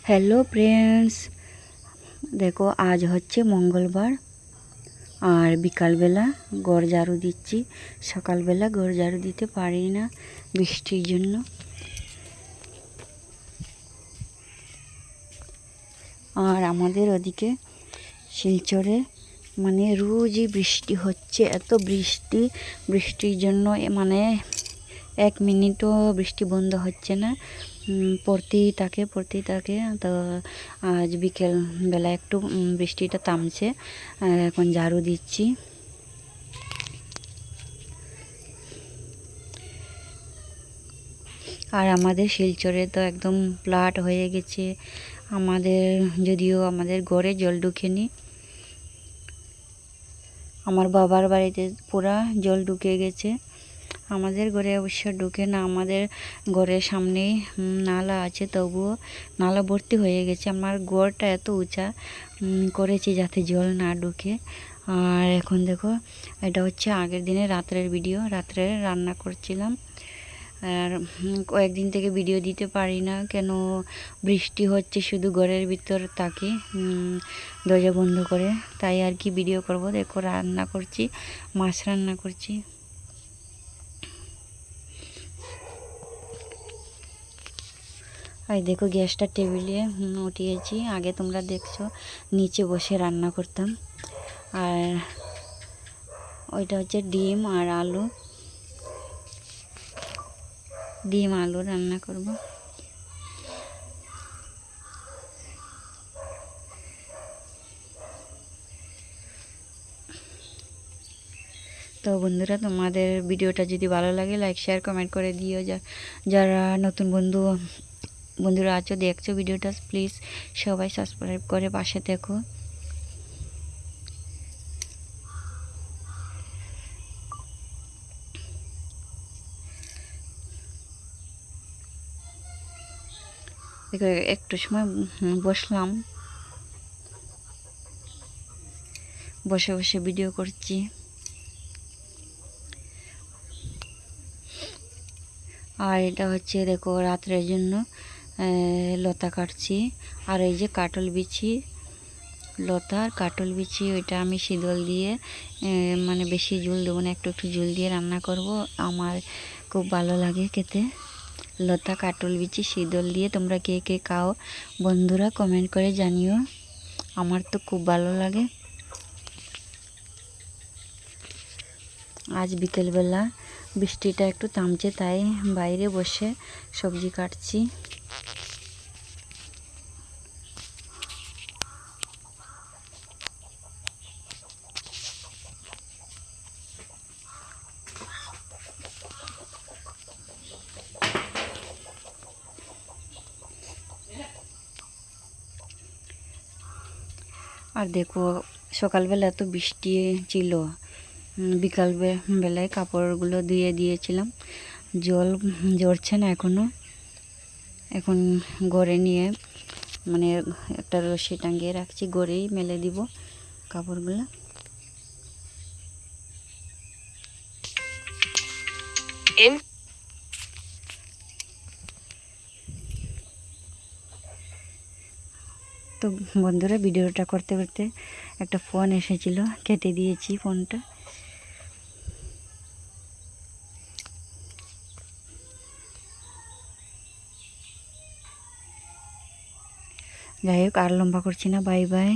Hello friends, দেখো আজ হচ্ছে মঙ্গলবার আর বিকালবেলা ঘর ঝাড়ু দিচ্ছি। সকালবেলা ঘর ঝাড়ু দিতে পারি না বৃষ্টির জন্য। আর আমাদের ওদিকে শিলচরে মানে রোজই বৃষ্টি হচ্ছে, এত বৃষ্টির জন্য মানে 1 মিনিটও বৃষ্টি বন্ধ হচ্ছে না, পড়তেই থাকে। তো আজ বিকেল বেলা একটু বৃষ্টিটা থামছে, এখন ঝাড়ু দিচ্ছি। আর আমাদের শিলচরে তো একদম ফ্লাড হয়ে গেছে। যদিও আমাদের ঘরে জল ঢুকেনি, আমার বাবার বাড়িতে পুরা জল ঢুকে গেছে। আমাদের ঘরে অবশ্য ঢুকে না, আমাদের ঘরের সামনেই নালা আছে, তবুও নালা ভর্তি হয়ে গেছে। আমার ঘরটা এত উঁচা করেছি যাতে জল না ঢুকে। আর এখন দেখো, এটা হচ্ছে আগের দিনে রাত্রের ভিডিও। রাত্রে রান্না করছিলাম, আর কয়েকদিন থেকে ভিডিও দিতে পারি না, কেন বৃষ্টি হচ্ছে, শুধু ঘরের ভিতর থাকি দরজা বন্ধ করে, তাই আর কি ভিডিও করব। দেখো রান্না করছি, মাছ রান্না করছি। আর দেখো গ্যাসটা টেবিলে উঠিয়েছি। আগে তোমরা দেখছো নিচে বসে রান্না করতাম। আর ওইটা হচ্ছে ডিম আলু রান্না করব। তো বন্ধুরা, তোমাদের ভিডিওটা যদি ভালো লাগে লাইক শেয়ার কমেন্ট করে দিও। যারা নতুন বন্ধুরা আছো, দেখছো ভিডিওটা, প্লিজ সবাই সাবস্ক্রাইব করে পাশে দেখো। দেখো একটু সময় বসলাম, বসে বসে ভিডিও করছি। আর এটা হচ্ছে দেখো রাত্রের জন্য লতা কাটছি। আর এই যে কাটল বিচি, কাটল বিচি, ওইটা আমি শীতল দিয়ে মানে বেশি ঝোল দেবো না, একটু একটু ঝোল দিয়ে রান্না করব। আমার খুব ভালো লাগে খেতে লতা কাটল বিচি শীতল দিয়ে। তোমরা কে কে খাও বন্ধুরা কমেন্ট করে জানিও, আমার তো খুব ভালো লাগে। আজ বিকেলবেলা বৃষ্টিটা একটু থামছে, তাই বাইরে বসে সবজি কাটছি। আর দেখো সকালবেলা এত বৃষ্টি ছিল, বিকাল বেলায় কাপড়গুলো ধুয়ে দিয়েছিলাম, জল ঝরছে না এখনও। এখন ঘরে নিয়ে মানে একটা রশি টাঙিয়ে রাখছি, ঘরেই মেলে দিব কাপড়গুলো। তো বন্ধুরা, ভিডিওটা করতে করতে একটা ফোন এসেছিল, কেটে দিয়েছি ফোনটা। যাই হোক, আর লম্বা করছি না, বাই বাই।